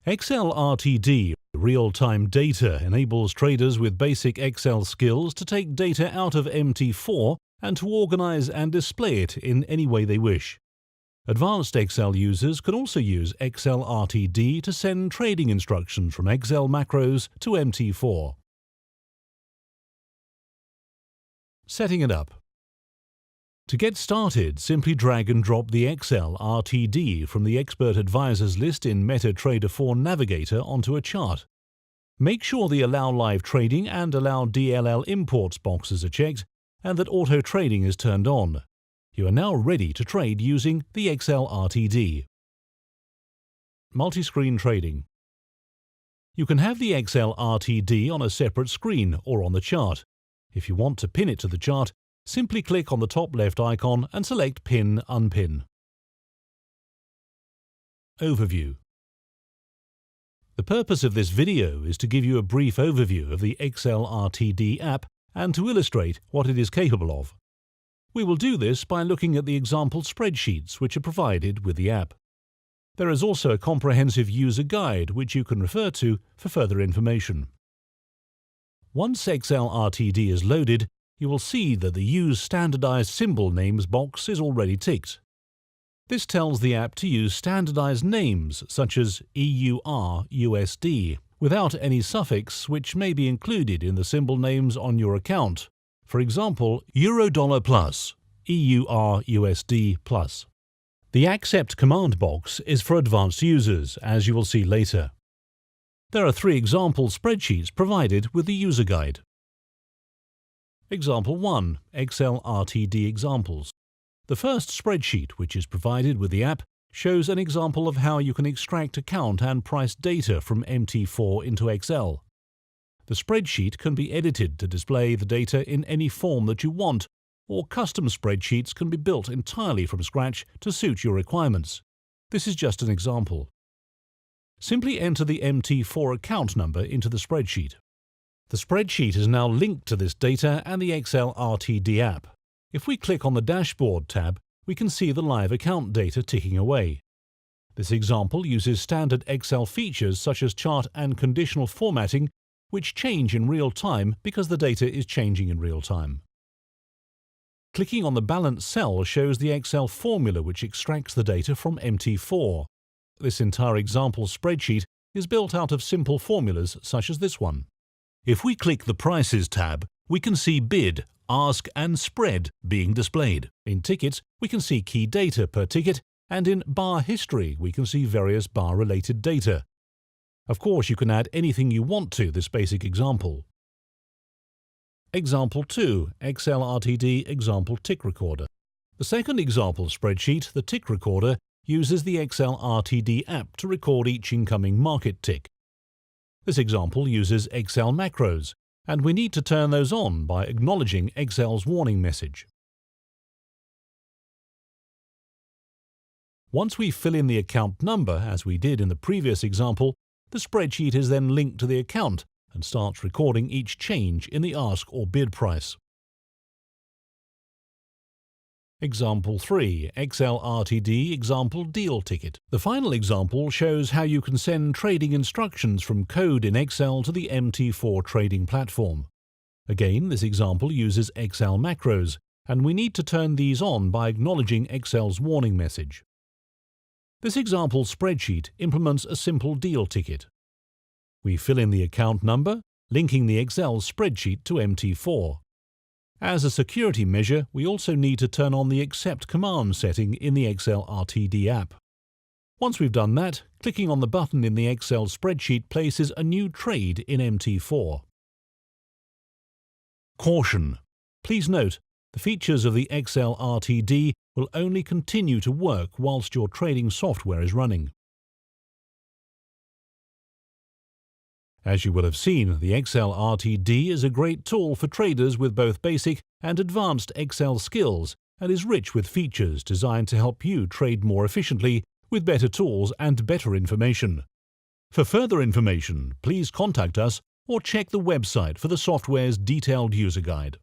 Excel RTD real-time data enables traders with basic Excel skills to take data out of MT4 and to organize and display it in any way they wish. Advanced Excel users can also use Excel RTD to send trading instructions from Excel macros to MT4. Setting it up. To get started, simply drag and drop the Excel RTD from the Expert Advisors list in MT4 Trader Navigator onto a chart. Make sure the Allow Live Trading and Allow DLL Imports boxes are checked and that Auto Trading is turned on. You are now ready to trade using the Excel RTD. Multi-screen trading. You can have the Excel RTD on a separate screen or on the chart. If you want to pin it to the chart, simply click on the top left icon and select Pin Unpin. Overview. The purpose of this video is to give you a brief overview of the Excel RTD app and to illustrate what it is capable of. We will do this by looking at the example spreadsheets which are provided with the app. There is also a comprehensive user guide which you can refer to for further information. Once Excel RTD is loaded, you will see that the Use Standardized Symbol Names box is already ticked. This tells the app to use standardized names such as EUR/USD without any suffix which may be included in the symbol names on your account. For example, Euro-Dollar Plus, EUR/USD Plus. The Accept command box is for advanced users, as you will see later. There are 3 example spreadsheets provided with the user guide. Example 1. Excel RTD Examples. The first spreadsheet, which is provided with the app, shows an example of how you can extract account and price data from MT4 into Excel. The spreadsheet can be edited to display the data in any form that you want, or custom spreadsheets can be built entirely from scratch to suit your requirements. This is just an example. Simply enter the MT4 account number into the spreadsheet. The spreadsheet is now linked to this data and the Excel RTD app. If we click on the Dashboard tab, we can see the live account data ticking away. This example uses standard Excel features such as chart and conditional formatting, which change in real time because the data is changing in real time. Clicking on the balance cell shows the Excel formula which extracts the data from MT4. This entire example spreadsheet is built out of simple formulas such as this one. If we click the Prices tab, we can see bid, ask and spread being displayed. In tickets, we can see key data per ticket, and in bar history, we can see various bar-related data. Of course, you can add anything you want to this basic example. Example 2. Excel RTD Example Tick Recorder. The second example spreadsheet, the Tick Recorder, uses the Excel RTD app to record each incoming market tick. This example uses Excel macros, and we need to turn those on by acknowledging Excel's warning message. Once we fill in the account number, as we did in the previous example, the spreadsheet is then linked to the account and starts recording each change in the ask or bid price. Example 3. Excel RTD Example Deal Ticket. The final example shows how you can send trading instructions from code in Excel to the MT4 trading platform. Again, this example uses Excel macros, and we need to turn these on by acknowledging Excel's warning message. This example spreadsheet implements a simple deal ticket. We fill in the account number, linking the Excel spreadsheet to MT4. As a security measure, we also need to turn on the Accept command setting in the Excel RTD app. Once we've done that, clicking on the button in the Excel spreadsheet places a new trade in MT4. Caution! Please note, the features of the Excel RTD will only continue to work whilst your trading software is running. As you will have seen, the Excel RTD is a great tool for traders with both basic and advanced Excel skills and is rich with features designed to help you trade more efficiently with better tools and better information. For further information, please contact us or check the website for the software's detailed user guide.